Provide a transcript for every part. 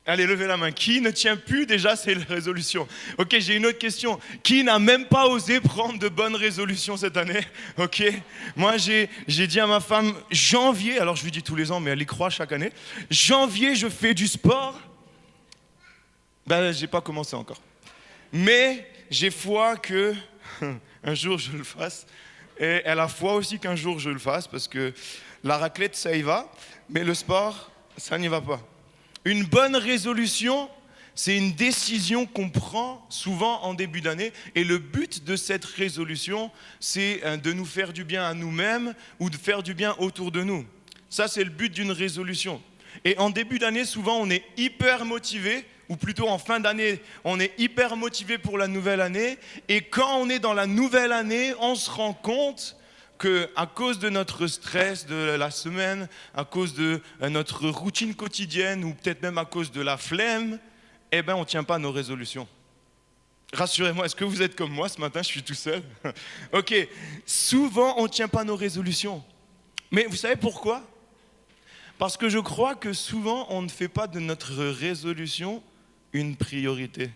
Allez, levez la main. Qui ne tient plus déjà ses résolutions? Ok, j'ai une autre question. Qui n'a même pas osé prendre de bonnes résolutions cette année? Ok. Moi, j'ai dit à ma femme, janvier, alors je lui dis tous les ans, mais elle y croit chaque année. Janvier, je fais du sport. Ben, j'ai pas commencé encore. Mais j'ai foi que un jour je le fasse. Et elle a foi aussi qu'un jour je le fasse, parce que la raclette, ça y va, mais le sport, ça n'y va pas. Une bonne résolution, c'est une décision qu'on prend souvent en début d'année. Et le but de cette résolution, c'est de nous faire du bien à nous-mêmes ou de faire du bien autour de nous. Ça, c'est le but d'une résolution. Et en début d'année, souvent, on est hyper motivé, ou plutôt en fin d'année, on est hyper motivé pour la nouvelle année. Et quand on est dans la nouvelle année, on se rend compte qu'à cause de notre stress de la semaine, à cause de notre routine quotidienne, ou peut-être même à cause de la flemme, eh ben, on ne tient pas nos résolutions. Rassurez-moi, est-ce que vous êtes comme moi ce matin? Je suis tout seul. Ok, souvent on ne tient pas nos résolutions. Mais vous savez pourquoi? Parce que je crois que souvent on ne fait pas de notre résolution une priorité.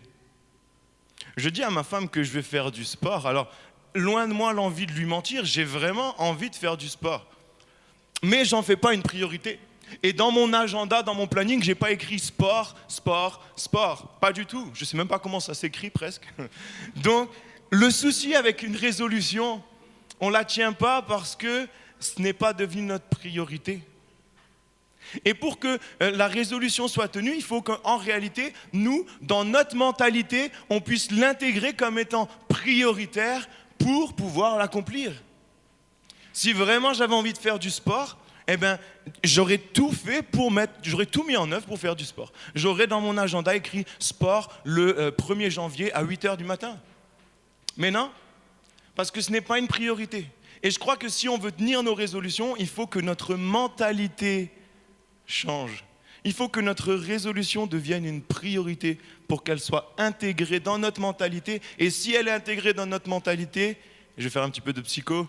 Je dis à ma femme que je vais faire du sport, alors loin de moi l'envie de lui mentir, j'ai vraiment envie de faire du sport. Mais j'en fais pas une priorité. Et dans mon agenda, dans mon planning, j'ai pas écrit sport, sport, sport. Pas du tout. Je sais même pas comment ça s'écrit presque. Donc, le souci avec une résolution, on la tient pas parce que ce n'est pas devenu notre priorité. Et pour que la résolution soit tenue, il faut qu'en réalité, nous, dans notre mentalité, on puisse l'intégrer comme étant prioritaire pour pouvoir l'accomplir. Si vraiment j'avais envie de faire du sport, eh ben, j'aurais tout mis en œuvre pour faire du sport. J'aurais dans mon agenda écrit sport le 1er janvier à 8h du matin. Mais non, parce que ce n'est pas une priorité. Et je crois que si on veut tenir nos résolutions, il faut que notre mentalité change. Il faut que notre résolution devienne une priorité pour qu'elle soit intégrée dans notre mentalité. Et si elle est intégrée dans notre mentalité, je vais faire un petit peu de psycho.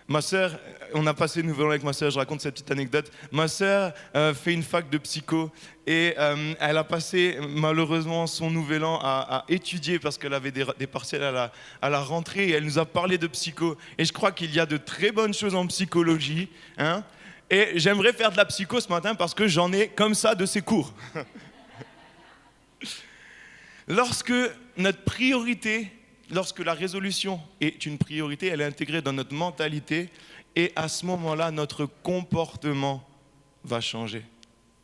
Ma sœur, on a passé Nouvel An avec ma sœur, je raconte cette petite anecdote. Ma sœur fait une fac de psycho et elle a passé malheureusement son Nouvel An à étudier parce qu'elle avait des partiels à la rentrée et elle nous a parlé de psycho. Et je crois qu'il y a de très bonnes choses en psychologie, hein. Et j'aimerais faire de la psycho ce matin parce que j'en ai comme ça de ces cours. Lorsque la résolution est une priorité, elle est intégrée dans notre mentalité et à ce moment-là, notre comportement va changer.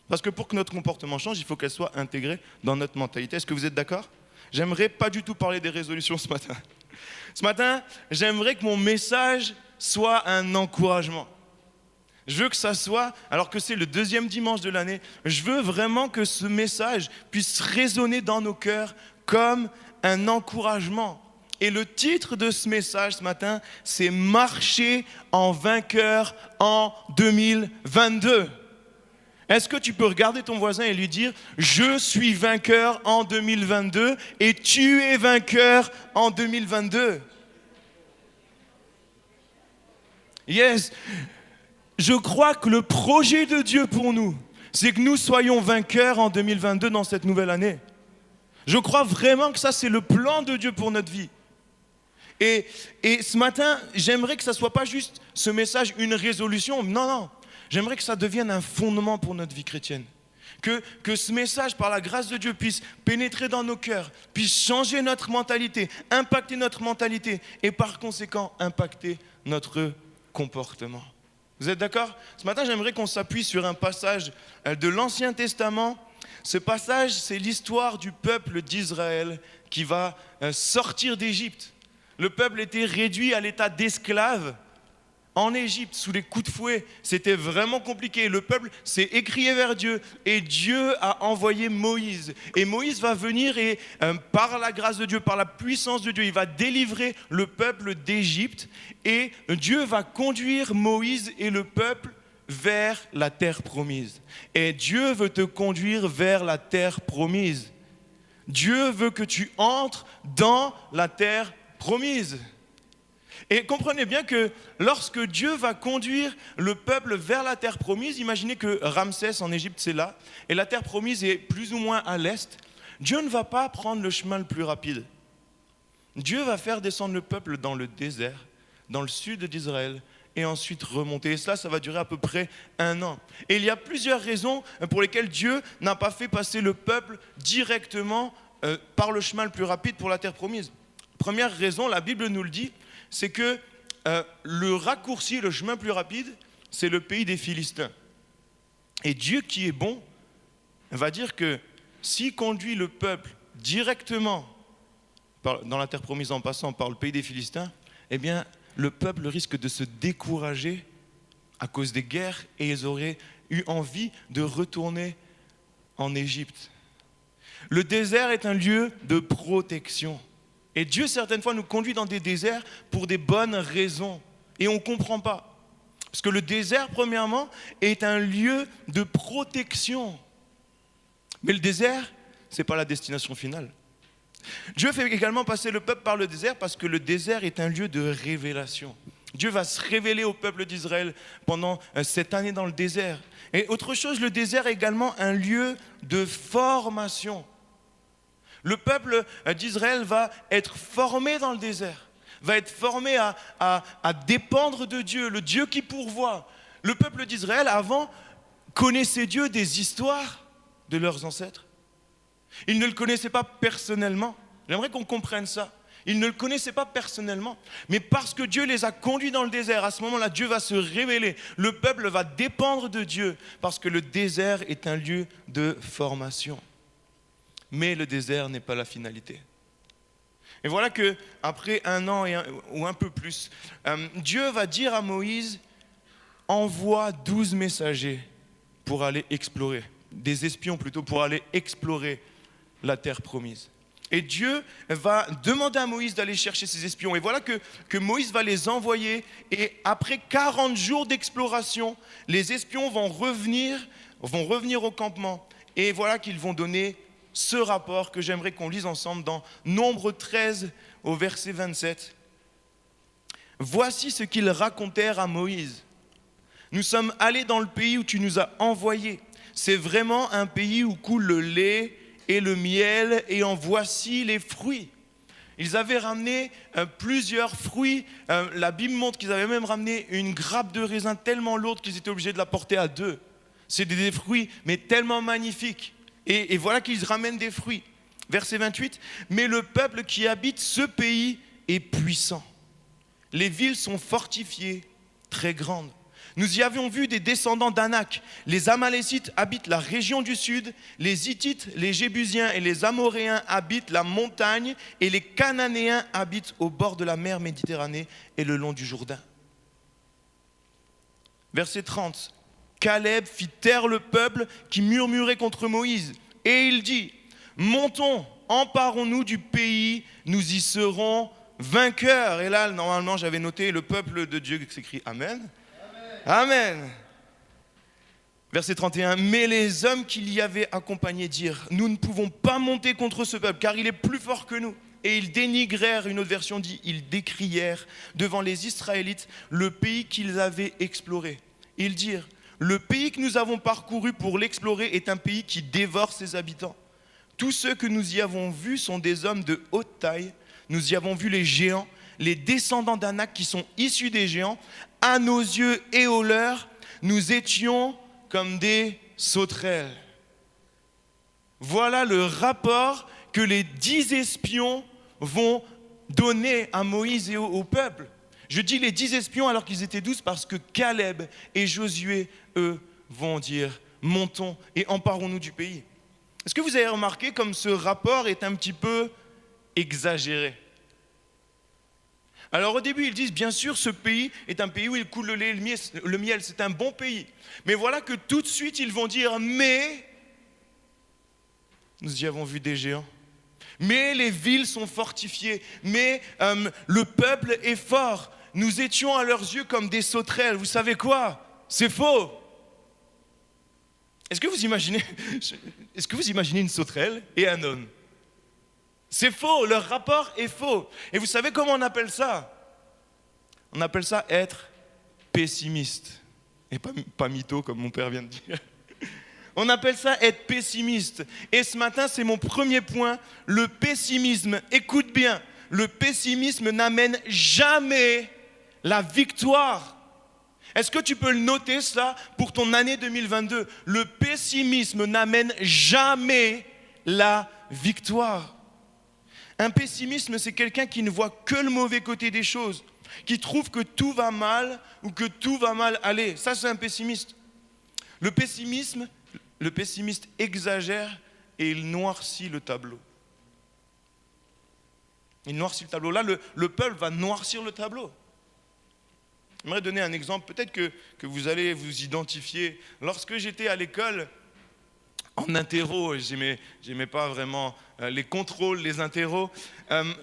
Parce que pour que notre comportement change, il faut qu'elle soit intégrée dans notre mentalité. Est-ce que vous êtes d'accord? J'aimerais pas du tout parler des résolutions ce matin. Ce matin, j'aimerais que mon message soit un encouragement. Je veux que ça soit, alors que c'est le 2e dimanche de l'année, je veux vraiment que ce message puisse résonner dans nos cœurs comme un encouragement. Et le titre de ce message ce matin, c'est « Marcher en vainqueur en 2022 ». Est-ce que tu peux regarder ton voisin et lui dire « Je suis vainqueur en 2022 et tu es vainqueur en 2022 ». Yes. Je crois que le projet de Dieu pour nous, c'est que nous soyons vainqueurs en 2022 dans cette nouvelle année. Je crois vraiment que ça, c'est le plan de Dieu pour notre vie. Et ce matin, j'aimerais que ça ne soit pas juste ce message, une résolution. Non, non. J'aimerais que ça devienne un fondement pour notre vie chrétienne. Que ce message, par la grâce de Dieu, puisse pénétrer dans nos cœurs, puisse changer notre mentalité, impacter notre mentalité et par conséquent, impacter notre comportement. Vous êtes d'accord? Ce matin, j'aimerais qu'on s'appuie sur un passage de l'Ancien Testament. Ce passage, c'est l'histoire du peuple d'Israël qui va sortir d'Égypte. Le peuple était réduit à l'état d'esclave en Égypte, sous les coups de fouet. C'était vraiment compliqué. Le peuple s'est écrié vers Dieu et Dieu a envoyé Moïse. Et Moïse va venir et par la grâce de Dieu, par la puissance de Dieu, il va délivrer le peuple d'Égypte. Et Dieu va conduire Moïse et le peuple vers la terre promise. Et Dieu veut te conduire vers la terre promise. Dieu veut que tu entres dans la terre promise. Et comprenez bien que lorsque Dieu va conduire le peuple vers la terre promise, imaginez que Ramsès en Égypte c'est là, et la terre promise est plus ou moins à l'est, Dieu ne va pas prendre le chemin le plus rapide. Dieu va faire descendre le peuple dans le désert, dans le sud d'Israël, et ensuite remonter. Et cela, ça va durer à peu près 1 an. Et il y a plusieurs raisons pour lesquelles Dieu n'a pas fait passer le peuple directement par le chemin le plus rapide pour la terre promise. Première raison, la Bible nous le dit, c'est que le raccourci, le chemin plus rapide, c'est le pays des Philistins. Et Dieu qui est bon, va dire que s'il conduit le peuple directement dans la terre promise en passant par le pays des Philistins, eh bien, le peuple risque de se décourager à cause des guerres et ils auraient eu envie de retourner en Égypte. Le désert est un lieu de protection. Et Dieu, certaines fois, nous conduit dans des déserts pour des bonnes raisons. Et on ne comprend pas. Parce que le désert, premièrement, est un lieu de protection. Mais le désert, ce n'est pas la destination finale. Dieu fait également passer le peuple par le désert parce que le désert est un lieu de révélation. Dieu va se révéler au peuple d'Israël pendant cette année dans le désert. Et autre chose, le désert est également un lieu de formation. Le peuple d'Israël va être formé dans le désert, va être formé à dépendre de Dieu, le Dieu qui pourvoit. Le peuple d'Israël, avant, connaissait Dieu des histoires de leurs ancêtres. Ils ne le connaissaient pas personnellement. J'aimerais qu'on comprenne ça. Ils ne le connaissaient pas personnellement. Mais parce que Dieu les a conduits dans le désert, à ce moment-là, Dieu va se révéler. Le peuple va dépendre de Dieu parce que le désert est un lieu de formation. Mais le désert n'est pas la finalité. Et voilà qu'après 1 an ou un peu plus, Dieu va dire à Moïse, envoie 12 messagers pour aller explorer, des espions plutôt, pour aller explorer la terre promise. Et Dieu va demander à Moïse d'aller chercher ces espions. Et voilà que Moïse va les envoyer. Et après 40 jours d'exploration, les espions vont revenir au campement. Et voilà qu'ils vont donner ce rapport que j'aimerais qu'on lise ensemble dans Nombre 13 au verset 27. Voici ce qu'ils racontèrent à Moïse. Nous sommes allés dans le pays où tu nous as envoyés. C'est vraiment un pays où coule le lait et le miel, et en voici les fruits. Ils avaient ramené plusieurs fruits. La Bible montre qu'ils avaient même ramené une grappe de raisin tellement lourde qu'ils étaient obligés de la porter à 2. C'est des fruits, mais tellement magnifiques. Et voilà qu'ils ramènent des fruits. Verset 28. Mais le peuple qui habite ce pays est puissant. Les villes sont fortifiées, très grandes. Nous y avions vu des descendants d'Anak. Les Amalécites habitent la région du sud, les Hittites, les Jébusiens et les Amoréens habitent la montagne, et les Cananéens habitent au bord de la mer Méditerranée et le long du Jourdain. Verset 30. Caleb fit taire le peuple qui murmurait contre Moïse, et il dit, montons, emparons-nous du pays, nous y serons vainqueurs. Et là, normalement, j'avais noté le peuple de Dieu qui s'écrit Amen. Amen. Verset 31. Mais les hommes qui l'y avaient accompagné dirent, nous ne pouvons pas monter contre ce peuple, car il est plus fort que nous. Et ils dénigrèrent, une autre version dit, ils décrièrent devant les Israélites le pays qu'ils avaient exploré. Ils dirent, le pays que nous avons parcouru pour l'explorer est un pays qui dévore ses habitants. Tous ceux que nous y avons vus sont des hommes de haute taille. Nous y avons vu les géants, les descendants d'Anak qui sont issus des géants. À nos yeux et aux leurs, nous étions comme des sauterelles. Voilà le rapport que les 10 espions vont donner à Moïse et au peuple. Je dis les 10 espions alors qu'ils étaient 12 parce que Caleb et Josué, eux, vont dire « Montons et emparons-nous du pays ». Est-ce que vous avez remarqué comme ce rapport est un petit peu exagéré ? Alors au début, ils disent, bien sûr, ce pays est un pays où il coule le lait et le miel, c'est un bon pays. Mais voilà que tout de suite, ils vont dire, mais nous y avons vu des géants. Mais les villes sont fortifiées. Mais le peuple est fort. Nous étions à leurs yeux comme des sauterelles. Vous savez quoi ? C'est faux. Est-ce que vous imaginez une sauterelle et un homme ? C'est faux, leur rapport est faux. Et vous savez comment on appelle ça ? On appelle ça être pessimiste. Et pas mytho, comme mon père vient de dire. On appelle ça être pessimiste. Et ce matin, c'est mon premier point. Le pessimisme, écoute bien, le pessimisme n'amène jamais la victoire. Est-ce que tu peux le noter cela pour ton année 2022 ? Le pessimisme n'amène jamais la victoire. Un pessimisme, c'est quelqu'un qui ne voit que le mauvais côté des choses, qui trouve que tout va mal ou que tout va mal aller. Ça, c'est un pessimiste. Le pessimiste exagère et il noircit le tableau. Il noircit le tableau. Là, le peuple va noircir le tableau. J'aimerais donner un exemple, peut-être que vous allez vous identifier. Lorsque j'étais à l'école, en interro, j'aimais pas vraiment les contrôles, les interros.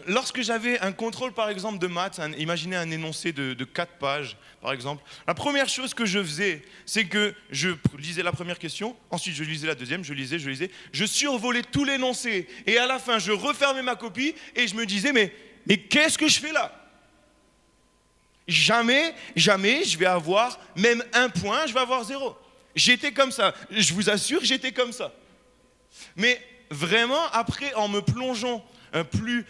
Lorsque j'avais un contrôle, par exemple, de maths, imaginez un énoncé de 4 pages, par exemple. La première chose que je faisais, c'est que je lisais la première question, ensuite je lisais la deuxième, je lisais, je survolais tout l'énoncé. Et à la fin, je refermais ma copie et je me disais, mais qu'est-ce que je fais là ? Jamais je vais avoir même 1 point, je vais avoir 0. J'étais comme ça, je vous assure, j'étais comme ça. Mais vraiment, après, en me plongeant plus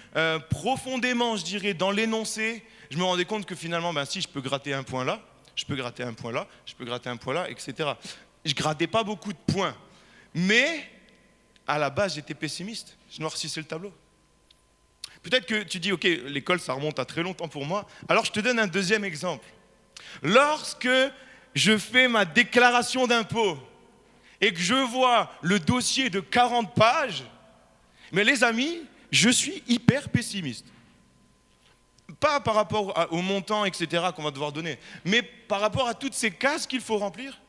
profondément, je dirais, dans l'énoncé, je me rendais compte que finalement, si je peux gratter 1 point là, je peux gratter 1 point là, je peux gratter 1 point là, etc. Je ne grattais pas beaucoup de points. Mais, à la base, j'étais pessimiste. Je noircissais le tableau. Peut-être que tu dis, ok, l'école, ça remonte à très longtemps pour moi. Alors, je te donne un deuxième exemple. Lorsque je fais ma déclaration d'impôt et que je vois le dossier de 40 pages, mais les amis, je suis hyper pessimiste. Pas par rapport au montant, etc., qu'on va devoir donner, mais par rapport à toutes ces cases qu'il faut remplir.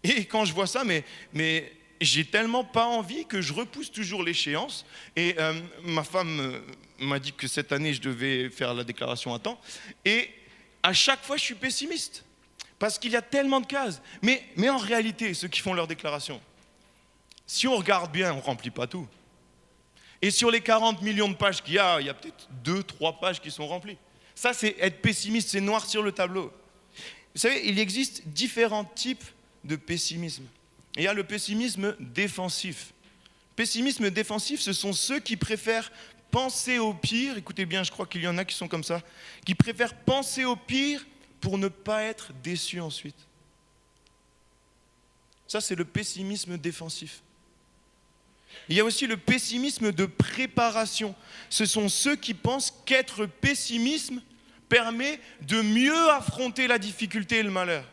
Et quand je vois ça, mais j'ai tellement pas envie que je repousse toujours l'échéance. Et ma femme m'a dit que cette année, je devais faire la déclaration à temps. Et à chaque fois, je suis pessimiste. Parce qu'il y a tellement de cases. Mais en réalité, ceux qui font leur déclaration, si on regarde bien, on ne remplit pas tout. Et sur les 40 millions de pages qu'il y a peut-être 2-3 pages qui sont remplies. Ça, c'est être pessimiste, c'est noircir le tableau. Vous savez, il existe différents types de pessimisme. Et il y a le pessimisme défensif. Pessimisme défensif, ce sont ceux qui préfèrent penser au pire. Écoutez bien, je crois qu'il y en a qui sont comme ça. Qui préfèrent penser au pire pour ne pas être déçus ensuite. Ça, c'est le pessimisme défensif. Il y a aussi le pessimisme de préparation. Ce sont ceux qui pensent qu'être pessimiste permet de mieux affronter la difficulté et le malheur.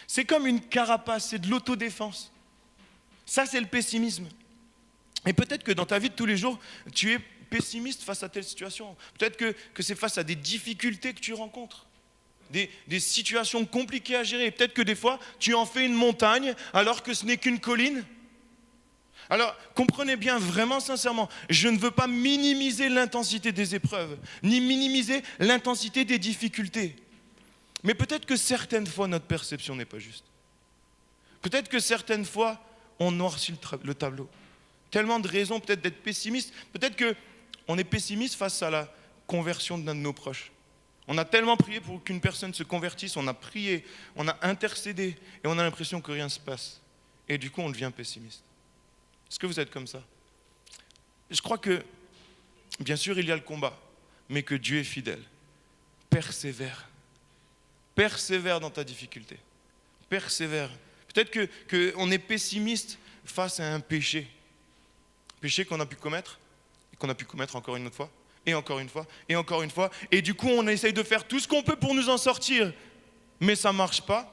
C'est comme une carapace, c'est de l'autodéfense. Ça, c'est le pessimisme. Et peut-être que dans ta vie de tous les jours, tu es pessimiste face à telle situation. Peut-être que c'est face à des difficultés que tu rencontres, des situations compliquées à gérer. Peut-être que des fois, tu en fais une montagne alors que ce n'est qu'une colline. Alors, comprenez bien, vraiment sincèrement, je ne veux pas minimiser l'intensité des épreuves, ni minimiser l'intensité des difficultés. Mais peut-être que certaines fois, notre perception n'est pas juste. Peut-être que certaines fois, on noircit le tableau. Tellement de raisons peut-être d'être pessimiste. Peut-être qu'on est pessimiste face à la conversion d'un de nos proches. On a tellement prié pour qu'une personne se convertisse, on a prié, on a intercédé, et on a l'impression que rien ne se passe. Et du coup, on devient pessimiste. Est-ce que vous êtes comme ça ? Je crois que, bien sûr, il y a le combat, mais que Dieu est fidèle. Persévère. Persévère dans ta difficulté. Persévère. Peut-être qu'on est pessimiste face à un péché. Péché qu'on a pu commettre, et qu'on a pu commettre encore une autre fois, et encore une fois, et encore une fois. Et du coup, on essaye de faire tout ce qu'on peut pour nous en sortir, mais ça ne marche pas.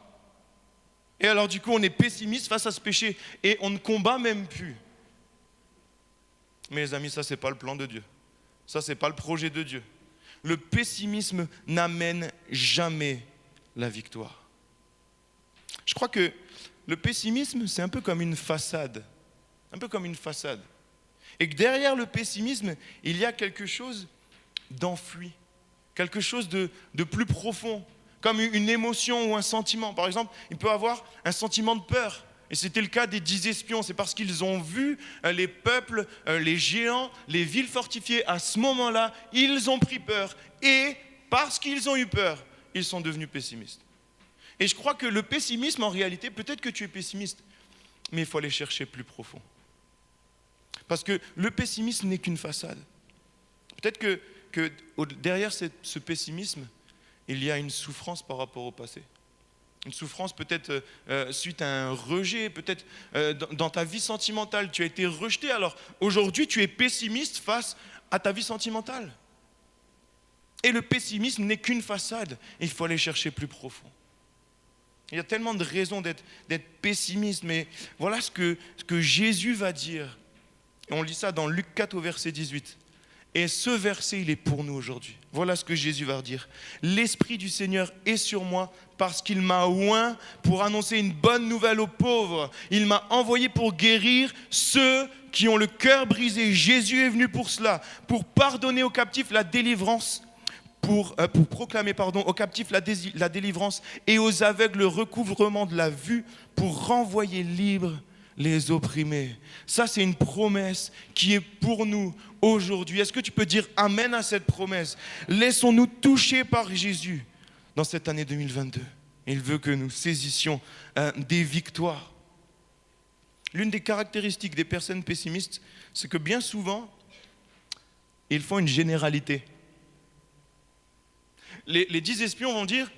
Et alors du coup, on est pessimiste face à ce péché, et on ne combat même plus. Mais les amis, ça, ce n'est pas le plan de Dieu. Ça, ce n'est pas le projet de Dieu. Le pessimisme n'amène jamais la victoire. Je crois que le pessimisme, c'est un peu comme une façade. Un peu comme une façade. Et que derrière le pessimisme, il y a quelque chose d'enfoui. Quelque chose de plus profond. Comme une émotion ou un sentiment. Par exemple, il peut avoir un sentiment de peur. Et c'était le cas des 10 espions. C'est parce qu'ils ont vu les peuples, les géants, les villes fortifiées. À ce moment-là, ils ont pris peur. Et Parce qu'ils ont eu peur, ils sont devenus pessimistes. Et je crois que le pessimisme, en réalité, peut-être que tu es pessimiste, mais il faut aller chercher plus profond. Parce que le pessimisme n'est qu'une façade. Peut-être que derrière ce pessimisme, il y a une souffrance par rapport au passé. Une souffrance peut-être suite à un rejet, peut-être dans ta vie sentimentale, tu as été rejeté. Alors aujourd'hui, tu es pessimiste face à ta vie sentimentale. Et le pessimisme n'est qu'une façade. Il faut aller chercher plus profond. Il y a tellement de raisons d'être pessimiste, mais voilà ce que Jésus va dire. Et on lit ça dans Luc 4 au verset 18. Et ce verset, il est pour nous aujourd'hui. Voilà ce que Jésus va dire. L'Esprit du Seigneur est sur moi parce qu'il m'a oint pour annoncer une bonne nouvelle aux pauvres. Il m'a envoyé pour guérir ceux qui ont le cœur brisé. Jésus est venu pour cela, pour pardonner aux captifs la délivrance, pour proclamer aux captifs la délivrance et aux aveugles le recouvrement de la vue, pour renvoyer libres les opprimés. Ça, c'est une promesse qui est pour nous aujourd'hui. Est-ce que tu peux dire amen à cette promesse? Laissons-nous toucher par Jésus dans cette année 2022. Il veut que nous saisissions des victoires. L'une des caractéristiques des personnes pessimistes, c'est que bien souvent, ils font une généralité. Les 10 espions vont dire,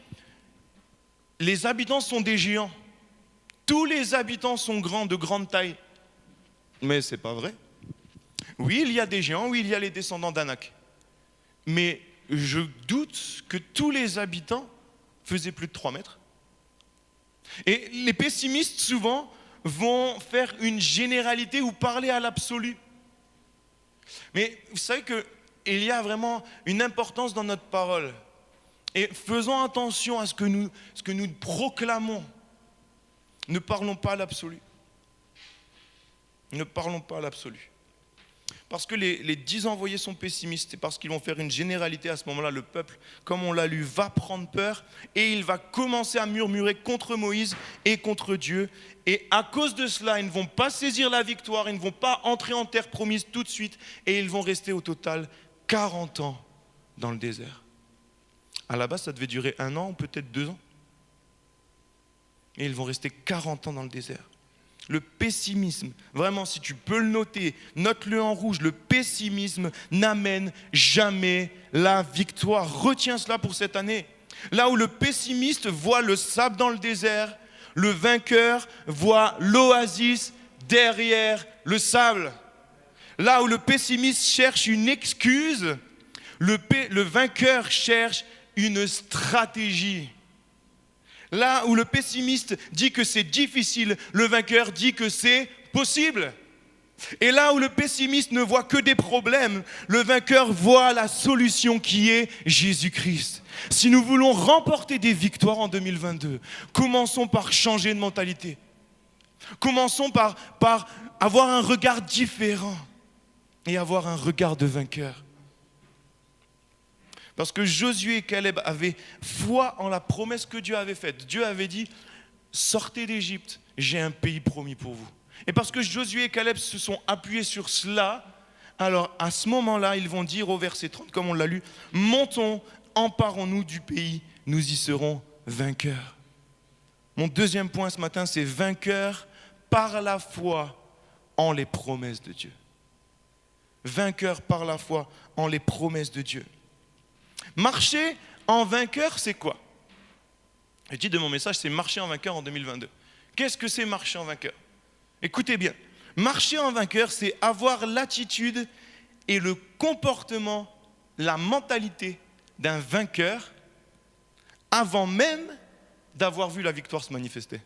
les habitants sont des géants. Tous les habitants sont grands, de grande taille. Mais ce n'est pas vrai. Oui, il y a des géants, oui, il y a les descendants d'Anak. Mais je doute que tous les habitants faisaient plus de 3 mètres. Et les pessimistes, souvent, vont faire une généralité ou parler à l'absolu. Mais vous savez qu'il y a vraiment une importance dans notre parole. Et faisons attention à ce que nous proclamons. Ne parlons pas à l'absolu. Ne parlons pas à l'absolu. Parce que les 10 envoyés sont pessimistes et parce qu'ils vont faire une généralité à ce moment-là, le peuple, comme on l'a lu, va prendre peur et il va commencer à murmurer contre Moïse et contre Dieu. Et à cause de cela, ils ne vont pas saisir la victoire, ils ne vont pas entrer en terre promise tout de suite et ils vont rester au total 40 ans dans le désert. À la base, ça devait durer 1 an ou peut-être 2 ans. Et ils vont rester 40 ans dans le désert. Le pessimisme, vraiment, si tu peux le noter, note-le en rouge, le pessimisme n'amène jamais la victoire. Retiens cela pour cette année. Là où le pessimiste voit le sable dans le désert, le vainqueur voit l'oasis derrière le sable. Là où le pessimiste cherche une excuse, le vainqueur cherche une stratégie. Là où le pessimiste dit que c'est difficile, le vainqueur dit que c'est possible. Et là où le pessimiste ne voit que des problèmes, le vainqueur voit la solution qui est Jésus-Christ. Si nous voulons remporter des victoires en 2022, commençons par changer de mentalité. Commençons par avoir un regard différent et avoir un regard de vainqueur. Parce que Josué et Caleb avaient foi en la promesse que Dieu avait faite. Dieu avait dit, sortez d'Égypte, j'ai un pays promis pour vous. Et parce que Josué et Caleb se sont appuyés sur cela, alors à ce moment-là, ils vont dire au verset 30, comme on l'a lu, montons, emparons-nous du pays, nous y serons vainqueurs. Mon deuxième point ce matin, c'est vainqueur par la foi en les promesses de Dieu. Vainqueur par la foi en les promesses de Dieu. Marcher en vainqueur, c'est quoi? Le titre de mon message, c'est marcher en vainqueur en 2022. Qu'est-ce que c'est marcher en vainqueur? Écoutez bien, marcher en vainqueur, c'est avoir l'attitude et le comportement, la mentalité d'un vainqueur avant même d'avoir vu la victoire se manifester.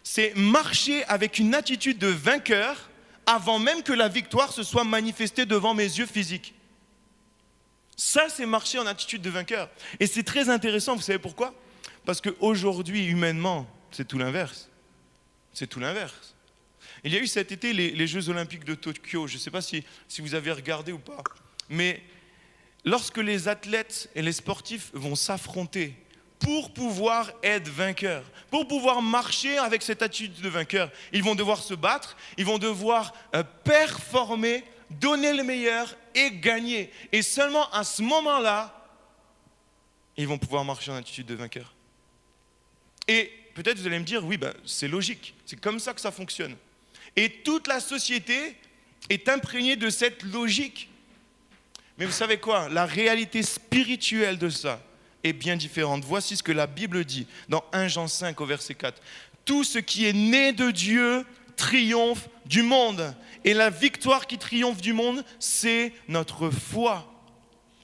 C'est marcher avec une attitude de vainqueur avant même que la victoire se soit manifestée devant mes yeux physiques. Ça, c'est marcher en attitude de vainqueur. Et c'est très intéressant, vous savez pourquoi? Parce qu'aujourd'hui, humainement, c'est tout l'inverse. C'est tout l'inverse. Il y a eu cet été les Jeux Olympiques de Tokyo. Je ne sais pas si vous avez regardé ou pas. Mais lorsque les athlètes et les sportifs vont s'affronter pour pouvoir être vainqueurs, pour pouvoir marcher avec cette attitude de vainqueur, ils vont devoir se battre, ils vont devoir performer donner le meilleur et gagner. Et seulement à ce moment-là, ils vont pouvoir marcher en attitude de vainqueur. Et peut-être vous allez me dire, oui, c'est logique, c'est comme ça que ça fonctionne. Et toute la société est imprégnée de cette logique. Mais vous savez quoi? La réalité spirituelle de ça est bien différente. Voici ce que la Bible dit dans 1 Jean 5 au verset 4. Tout ce qui est né de Dieu triomphe du monde. Et la victoire qui triomphe du monde, c'est notre foi.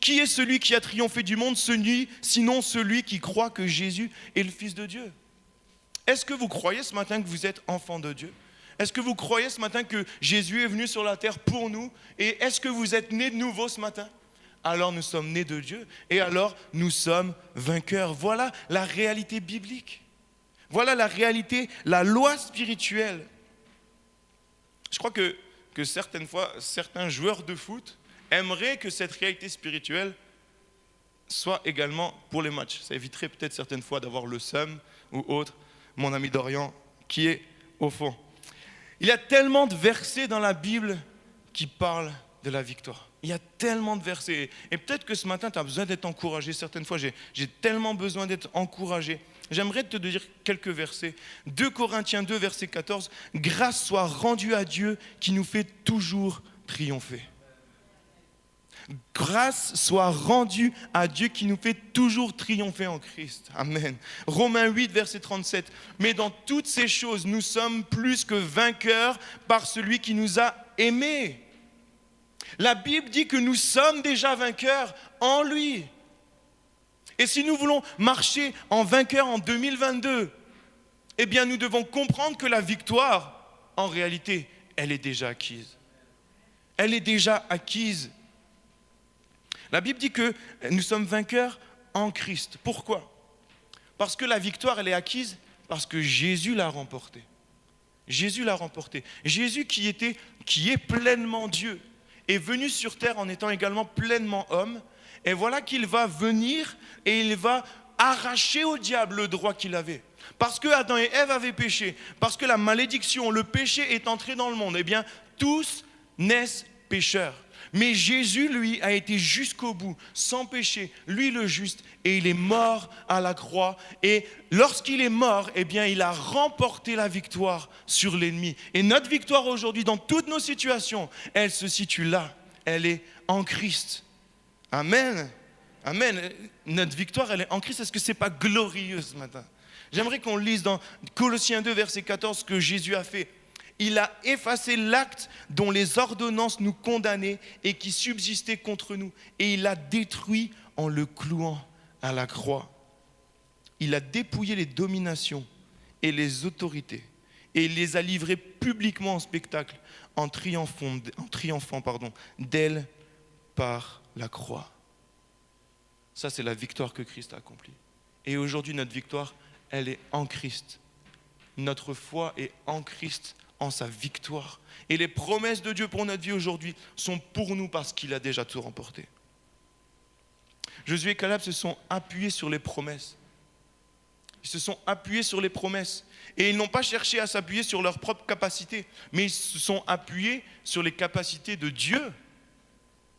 Qui est celui qui a triomphé du monde, sinon celui qui croit que Jésus est le Fils de Dieu? Est-ce que vous croyez ce matin que vous êtes enfant de Dieu? Est-ce que vous croyez ce matin que Jésus est venu sur la terre pour nous? Et est-ce que vous êtes nés de nouveau ce matin? Alors nous sommes nés de Dieu et alors nous sommes vainqueurs. Voilà la réalité biblique. Voilà la réalité, la loi spirituelle. Je crois que certaines fois, certains joueurs de foot aimeraient que cette réalité spirituelle soit également pour les matchs. Ça éviterait peut-être certaines fois d'avoir le seum ou autre. Mon ami Dorian qui est au fond. Il y a tellement de versets dans la Bible qui parlent de la victoire. Il y a tellement de versets. Et peut-être que ce matin, tu as besoin d'être encouragé. Certaines fois, j'ai tellement besoin d'être encouragé. J'aimerais te dire quelques versets. 2 Corinthiens 2, verset 14. « Grâce soit rendue à Dieu qui nous fait toujours triompher. » Grâce soit rendue à Dieu qui nous fait toujours triompher en Christ. Amen. Romains 8, verset 37. Mais dans toutes ces choses, nous sommes plus que vainqueurs par celui qui nous a aimés. La Bible dit que nous sommes déjà vainqueurs en lui. Et si nous voulons marcher en vainqueur en 2022, eh bien nous devons comprendre que la victoire, en réalité, elle est déjà acquise. Elle est déjà acquise. La Bible dit que nous sommes vainqueurs en Christ. Pourquoi? Parce que la victoire, elle est acquise parce que Jésus l'a remportée. Jésus l'a remportée. Jésus qui est pleinement Dieu, est venu sur terre en étant également pleinement homme. Et voilà qu'il va venir et il va arracher au diable le droit qu'il avait. Parce que Adam et Ève avaient péché, parce que la malédiction, le péché est entré dans le monde, eh bien tous naissent pécheurs. Mais Jésus, lui, a été jusqu'au bout, sans péché, lui le juste, et il est mort à la croix. Et lorsqu'il est mort, eh bien, il a remporté la victoire sur l'ennemi. Et notre victoire aujourd'hui, dans toutes nos situations, elle se situe là. Elle est en Christ. Amen. Amen. Notre victoire, elle est en Christ. Est-ce que ce n'est pas glorieux ce matin? J'aimerais qu'on lise dans Colossiens 2, verset 14, ce que Jésus a fait. Il a effacé l'acte dont les ordonnances nous condamnaient et qui subsistait contre nous. Et il l'a détruit en le clouant à la croix. Il a dépouillé les dominations et les autorités. Et il les a livrées publiquement en spectacle en triomphant d'elles par la croix. Ça, c'est la victoire que Christ a accomplie. Et aujourd'hui, notre victoire, elle est en Christ. Notre foi est en Christ, en sa victoire. Et les promesses de Dieu pour notre vie aujourd'hui sont pour nous parce qu'il a déjà tout remporté. Josué et Caleb se sont appuyés sur les promesses. Ils se sont appuyés sur les promesses. Et ils n'ont pas cherché à s'appuyer sur leurs propres capacités, mais ils se sont appuyés sur les capacités de Dieu.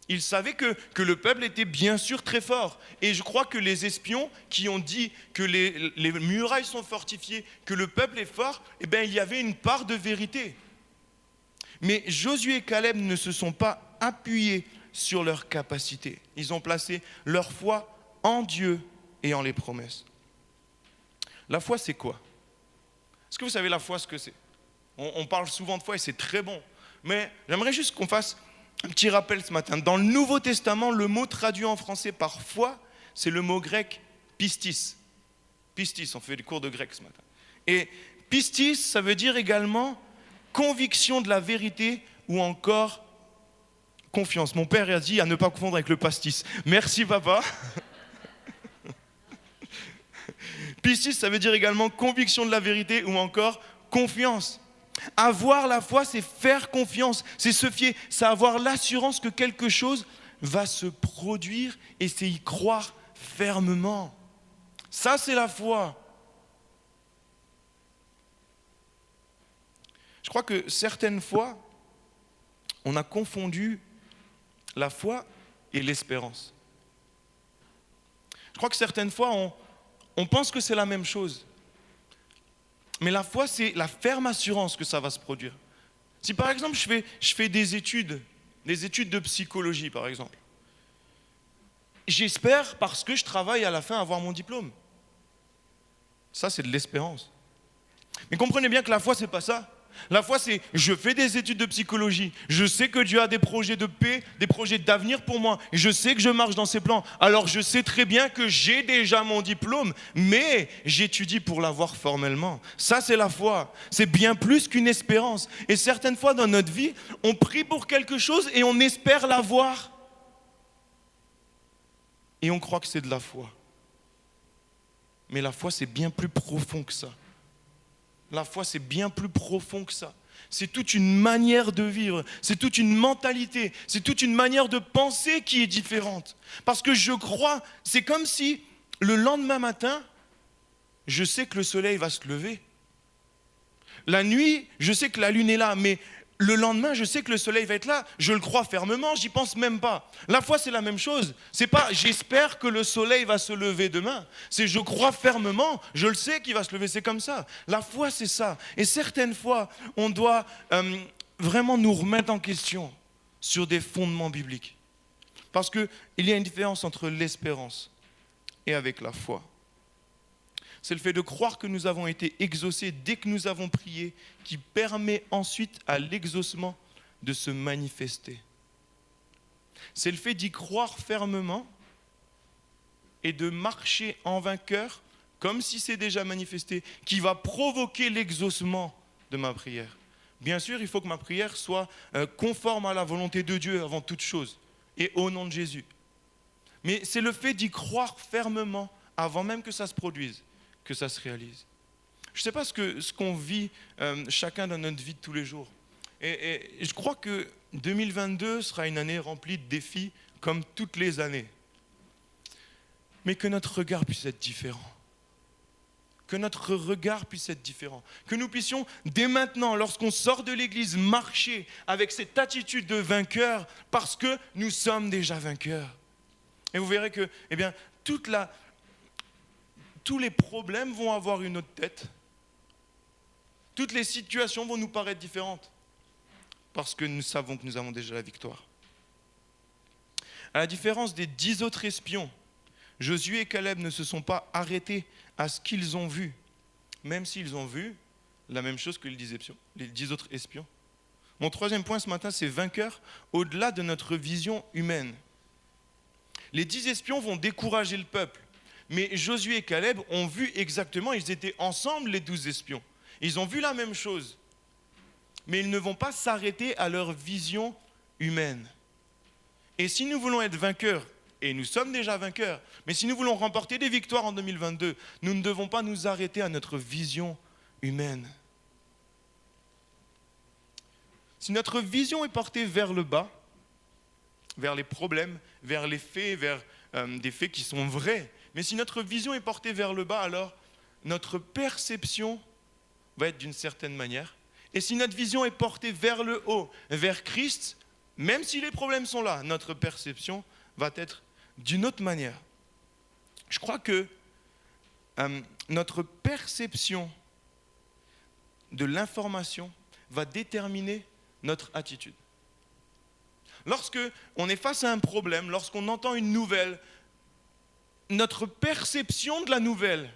Ils savaient que le peuple était bien sûr très fort. Et je crois que les espions qui ont dit que les murailles sont fortifiées, que le peuple est fort, eh bien, il y avait une part de vérité. Mais Josué et Caleb ne se sont pas appuyés sur leurs capacités. Ils ont placé leur foi en Dieu et en les promesses. La foi, c'est quoi? Est-ce que vous savez la foi, ce que c'est? On parle souvent de foi et c'est très bon. Mais j'aimerais juste qu'on fasse un petit rappel ce matin. Dans le Nouveau Testament, le mot traduit en français par foi, c'est le mot grec pistis. Pistis, on fait des cours de grec ce matin. Et pistis, ça veut dire également conviction de la vérité ou encore confiance. Mon père a dit à ne pas confondre avec le pastis. Merci papa. Pistis, ça veut dire également conviction de la vérité ou encore confiance. Avoir la foi, c'est faire confiance, c'est se fier, c'est avoir l'assurance que quelque chose va se produire et c'est y croire fermement. Ça, c'est la foi. Je crois que certaines fois, on a confondu la foi et l'espérance. Je crois que certaines fois, on pense que c'est la même chose. Mais la foi, c'est la ferme assurance que ça va se produire. Si par exemple, je fais des études de psychologie par exemple, j'espère parce que je travaille à la fin avoir mon diplôme. Ça, c'est de l'espérance. Mais comprenez bien que la foi, c'est pas ça. La foi, c'est je fais des études de psychologie, je sais que Dieu a des projets de paix, des projets d'avenir pour moi, je sais que je marche dans ses plans, alors je sais très bien que j'ai déjà mon diplôme, mais j'étudie pour l'avoir formellement. Ça, c'est la foi, c'est bien plus qu'une espérance. Et certaines fois dans notre vie, on prie pour quelque chose et on espère l'avoir. Et on croit que c'est de la foi. Mais la foi, c'est bien plus profond que ça. La foi, c'est bien plus profond que ça. C'est toute une manière de vivre, c'est toute une mentalité, c'est toute une manière de penser qui est différente. Parce que je crois, c'est comme si le lendemain matin, je sais que le soleil va se lever. La nuit, je sais que la lune est là, mais le lendemain, je sais que le soleil va être là. Je le crois fermement, j'y pense même pas. La foi, c'est la même chose. C'est pas j'espère que le soleil va se lever demain. C'est je crois fermement, je le sais qu'il va se lever, c'est comme ça. La foi, c'est ça. Et certaines fois, on doit vraiment nous remettre en question sur des fondements bibliques. Parce qu'il y a une différence entre l'espérance et avec la foi. C'est le fait de croire que nous avons été exaucés dès que nous avons prié qui permet ensuite à l'exaucement de se manifester. C'est le fait d'y croire fermement et de marcher en vainqueur, comme si c'est déjà manifesté, qui va provoquer l'exaucement de ma prière. Bien sûr, il faut que ma prière soit conforme à la volonté de Dieu avant toute chose, et au nom de Jésus. Mais c'est le fait d'y croire fermement, avant même que ça se produise, que ça se réalise. Je ne sais pas ce qu'on vit chacun dans notre vie de tous les jours. Et je crois que 2022 sera une année remplie de défis comme toutes les années. Mais que notre regard puisse être différent. Que notre regard puisse être différent. Que nous puissions, dès maintenant, lorsqu'on sort de l'église, marcher avec cette attitude de vainqueur parce que nous sommes déjà vainqueurs. Et vous verrez que, tous les problèmes vont avoir une autre tête. Toutes les situations vont nous paraître différentes. Parce que nous savons que nous avons déjà la victoire. À la différence des 10 autres espions, Josué et Caleb ne se sont pas arrêtés à ce qu'ils ont vu, même s'ils ont vu la même chose que les 10 autres espions. Mon troisième point ce matin, c'est vainqueur au-delà de notre vision humaine. Les 10 espions vont décourager le peuple. Mais Josué et Caleb ont vu exactement, ils étaient ensemble les 12 espions. Ils ont vu la même chose. Mais ils ne vont pas s'arrêter à leur vision humaine. Et si nous voulons être vainqueurs, et nous sommes déjà vainqueurs, mais si nous voulons remporter des victoires en 2022, nous ne devons pas nous arrêter à notre vision humaine. Si notre vision est portée vers le bas, vers les problèmes, vers les faits, vers des faits qui sont vrais, mais si notre vision est portée vers le bas, alors notre perception va être d'une certaine manière. Et si notre vision est portée vers le haut, vers Christ, même si les problèmes sont là, notre perception va être d'une autre manière. Je crois que notre perception de l'information va déterminer notre attitude. Lorsque on est face à un problème, lorsqu'on entend une nouvelle, notre perception de la nouvelle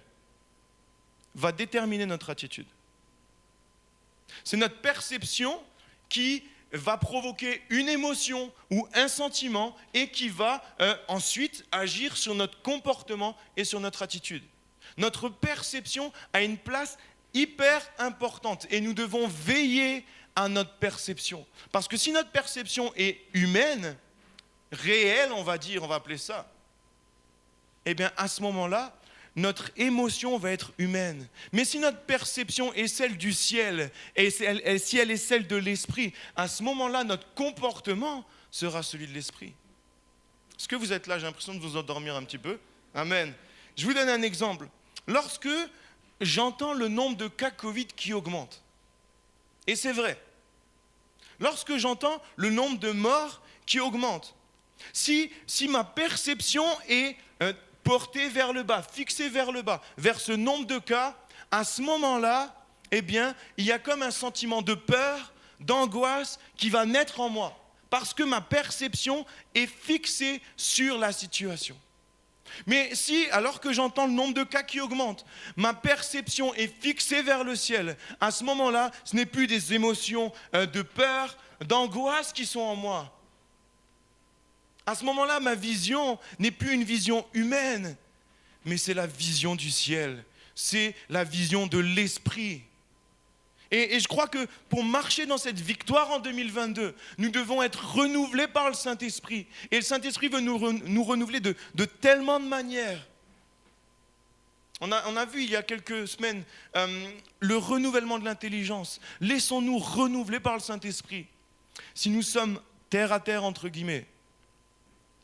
va déterminer notre attitude. C'est notre perception qui va provoquer une émotion ou un sentiment et qui va ensuite agir sur notre comportement et sur notre attitude. Notre perception a une place hyper importante et nous devons veiller à notre perception. Parce que si notre perception est humaine, réelle, on va appeler ça, eh bien à ce moment-là, notre émotion va être humaine. Mais si notre perception est celle du ciel, et si elle est celle de l'esprit, à ce moment-là, notre comportement sera celui de l'esprit. Est-ce que vous êtes là? J'ai l'impression de vous endormir un petit peu. Amen. Je vous donne un exemple. Lorsque j'entends le nombre de cas Covid qui augmente, et c'est vrai, Lorsque j'entends le nombre de morts qui augmente, si ma perception est portée vers le bas, fixée vers le bas, vers ce nombre de cas, à ce moment-là, eh bien, il y a comme un sentiment de peur, d'angoisse qui va naître en moi, parce que ma perception est fixée sur la situation. Mais si, alors que j'entends le nombre de cas qui augmente, ma perception est fixée vers le ciel, à ce moment-là, ce n'est plus des émotions de peur, d'angoisse qui sont en moi. À ce moment-là, ma vision n'est plus une vision humaine, mais c'est la vision du ciel, c'est la vision de l'esprit. Et je crois que pour marcher dans cette victoire en 2022, nous devons être renouvelés par le Saint-Esprit. Et le Saint-Esprit veut nous renouveler de tellement de manières. On a vu il y a quelques semaines le renouvellement de l'intelligence. Laissons-nous renouveler par le Saint-Esprit. Si nous sommes terre à terre, entre guillemets,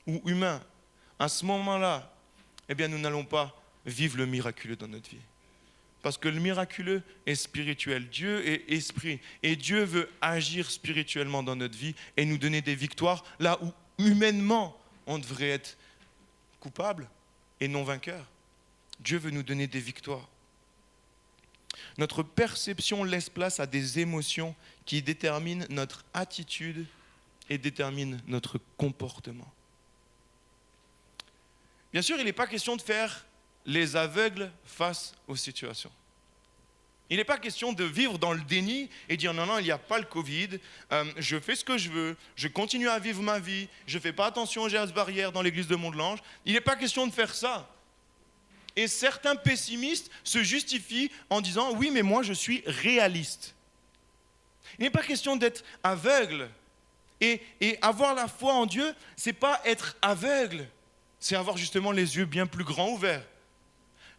ou humains, à ce moment-là, eh bien, nous n'allons pas vivre le miraculeux dans notre vie. Parce que le miraculeux est spirituel. Dieu est esprit. Et Dieu veut agir spirituellement dans notre vie et nous donner des victoires là où humainement on devrait être coupable et non vainqueur. Dieu veut nous donner des victoires. Notre perception laisse place à des émotions qui déterminent notre attitude et déterminent notre comportement. Bien sûr, il n'est pas question de faire les aveugles face aux situations. Il n'est pas question de vivre dans le déni et dire non, il n'y a pas le Covid, je fais ce que je veux, je continue à vivre ma vie, je ne fais pas attention aux gestes barrières dans l'église de Mont-de-Lange. Il n'est pas question de faire ça. Et certains pessimistes se justifient en disant oui, mais moi je suis réaliste. Il n'est pas question d'être aveugle. Et avoir la foi en Dieu, ce n'est pas être aveugle, c'est avoir justement les yeux bien plus grands ouverts.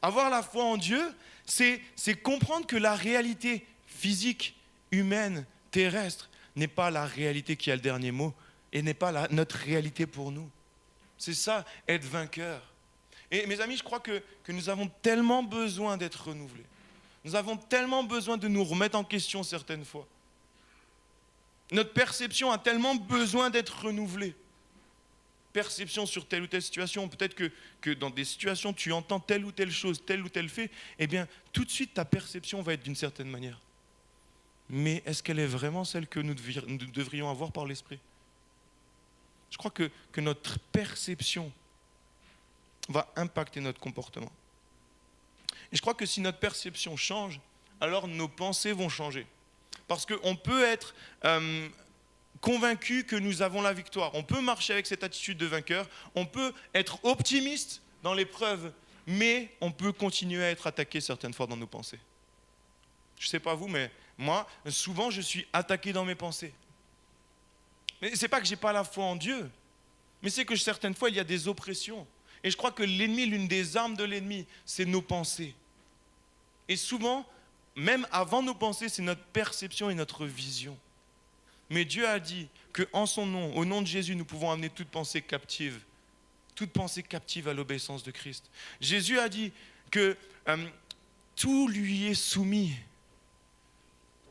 Avoir la foi en Dieu, c'est comprendre que la réalité physique, humaine, terrestre, n'est pas la réalité qui a le dernier mot et n'est pas notre réalité pour nous. C'est ça, être vainqueur. Et mes amis, je crois que nous avons tellement besoin d'être renouvelés. Nous avons tellement besoin de nous remettre en question certaines fois. Notre perception a tellement besoin d'être renouvelée. Perception sur telle ou telle situation, peut-être que dans des situations tu entends telle ou telle chose, tel ou tel fait, eh bien tout de suite ta perception va être d'une certaine manière. Mais est-ce qu'elle est vraiment celle que nous devrions avoir par l'esprit ? Je crois que notre perception va impacter notre comportement. Et je crois que si notre perception change, alors nos pensées vont changer. Parce qu'on peut être convaincu que nous avons la victoire. On peut marcher avec cette attitude de vainqueur, on peut être optimiste dans l'épreuve, mais on peut continuer à être attaqué certaines fois dans nos pensées. Je ne sais pas vous, mais moi, souvent, je suis attaqué dans mes pensées. Mais ce n'est pas que je n'ai pas la foi en Dieu, mais c'est que certaines fois, il y a des oppressions. Et je crois que l'ennemi, l'une des armes de l'ennemi, c'est nos pensées. Et souvent, même avant nos pensées, c'est notre perception et notre vision. Mais Dieu a dit qu'en son nom, au nom de Jésus, nous pouvons amener toute pensée captive à l'obéissance de Christ. Jésus a dit que tout lui est soumis.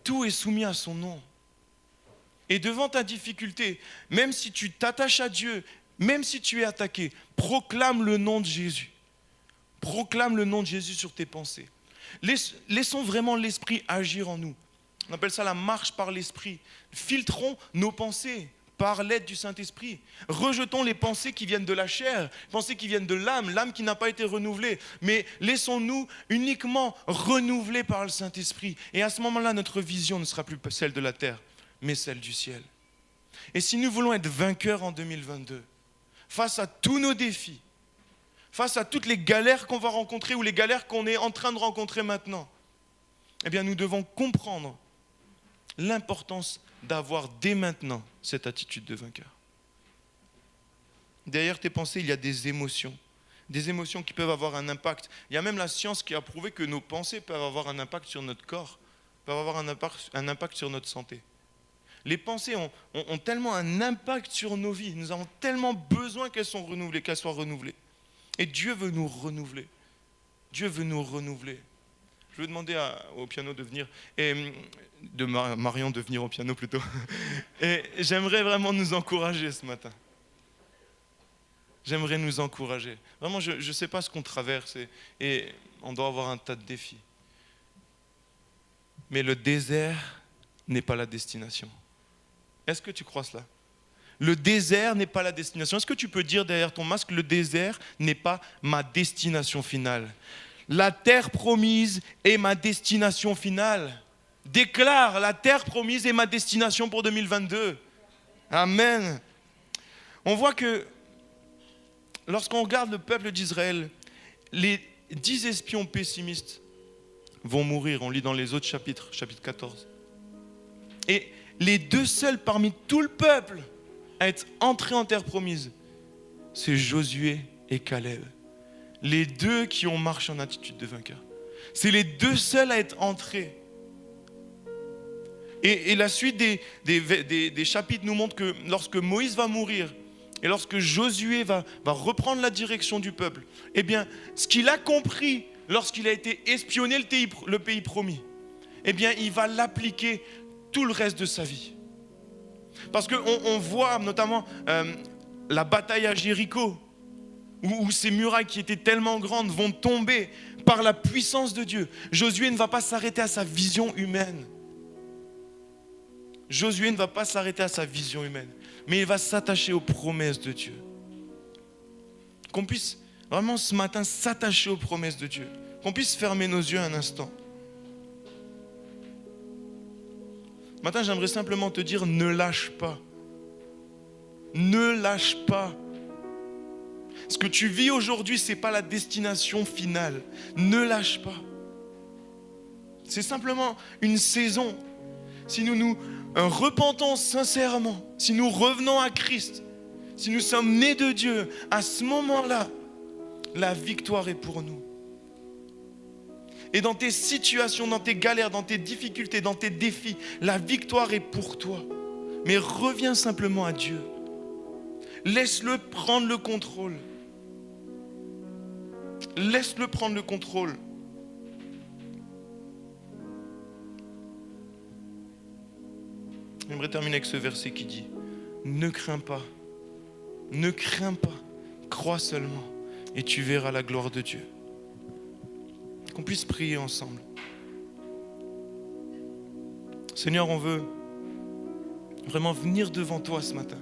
Tout est soumis à son nom. Et devant ta difficulté, même si tu t'attaches à Dieu, même si tu es attaqué, proclame le nom de Jésus. Proclame le nom de Jésus sur tes pensées. Laissons vraiment l'Esprit agir en nous. On appelle ça la marche par l'Esprit. Filtrons nos pensées par l'aide du Saint-Esprit. Rejetons les pensées qui viennent de la chair, les pensées qui viennent de l'âme qui n'a pas été renouvelée. Mais laissons-nous uniquement renouveler par le Saint-Esprit. Et à ce moment-là, notre vision ne sera plus celle de la terre, mais celle du ciel. Et si nous voulons être vainqueurs en 2022, face à tous nos défis, face à toutes les galères qu'on va rencontrer ou les galères qu'on est en train de rencontrer maintenant, eh bien nous devons comprendre l'importance d'avoir dès maintenant cette attitude de vainqueur. Derrière tes pensées, il y a des émotions qui peuvent avoir un impact. Il y a même la science qui a prouvé que nos pensées peuvent avoir un impact sur notre corps, peuvent avoir un impact sur notre santé. Les pensées ont tellement un impact sur nos vies, nous avons tellement besoin qu'elles soient renouvelées. Et Dieu veut nous renouveler. Dieu veut nous renouveler. Je vais demander au piano de venir, et de Marion de venir au piano plutôt. Et j'aimerais vraiment nous encourager ce matin. J'aimerais nous encourager. Vraiment, je ne sais pas ce qu'on traverse et on doit avoir un tas de défis. Mais le désert n'est pas la destination. Est-ce que tu crois cela? Le désert n'est pas la destination. Est-ce que tu peux dire derrière ton masque, le désert n'est pas ma destination finale? La terre promise est ma destination finale. Déclare, la terre promise est ma destination pour 2022. Amen. On voit que lorsqu'on regarde le peuple d'Israël, les 10 espions pessimistes vont mourir. On lit dans les autres chapitres, chapitre 14. Et les 2 seuls parmi tout le peuple à être entrés en terre promise, c'est Josué et Caleb. Les 2 qui ont marché en attitude de vainqueur. C'est les 2 seuls à être entrés. Et la suite des chapitres nous montre que lorsque Moïse va mourir et lorsque Josué va reprendre la direction du peuple, eh bien, ce qu'il a compris lorsqu'il a été espionné le pays promis, eh bien, il va l'appliquer tout le reste de sa vie. Parce qu'on voit notamment la bataille à Jéricho, où ces murailles qui étaient tellement grandes vont tomber par la puissance de Dieu. Josué ne va pas s'arrêter à sa vision humaine. Josué ne va pas s'arrêter à sa vision humaine, mais il va s'attacher aux promesses de Dieu. Qu'on puisse vraiment ce matin s'attacher aux promesses de Dieu. Qu'on puisse fermer nos yeux un instant. Ce matin, j'aimerais simplement te dire, ne lâche pas. Ne lâche pas. Ce que tu vis aujourd'hui, ce n'est pas la destination finale. Ne lâche pas. C'est simplement une saison. Si nous nous repentons sincèrement, si nous revenons à Christ, si nous sommes nés de Dieu, à ce moment-là, la victoire est pour nous. Et dans tes situations, dans tes galères, dans tes difficultés, dans tes défis, la victoire est pour toi. Mais reviens simplement à Dieu. Laisse-le prendre le contrôle. Laisse-le prendre le contrôle. J'aimerais terminer avec ce verset qui dit « Ne crains pas, crois seulement et tu verras la gloire de Dieu. » Qu'on puisse prier ensemble. Seigneur, on veut vraiment venir devant toi ce matin.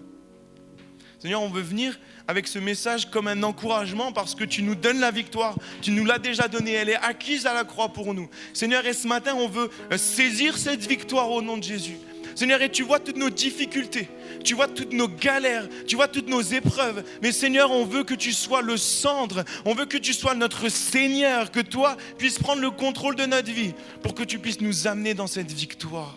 Seigneur, on veut venir avec ce message comme un encouragement parce que tu nous donnes la victoire. Tu nous l'as déjà donnée, elle est acquise à la croix pour nous. Seigneur, et ce matin, on veut saisir cette victoire au nom de Jésus. Seigneur, et tu vois toutes nos difficultés, tu vois toutes nos galères, tu vois toutes nos épreuves. Mais Seigneur, on veut que tu sois le centre, on veut que tu sois notre Seigneur, que toi puisses prendre le contrôle de notre vie pour que tu puisses nous amener dans cette victoire.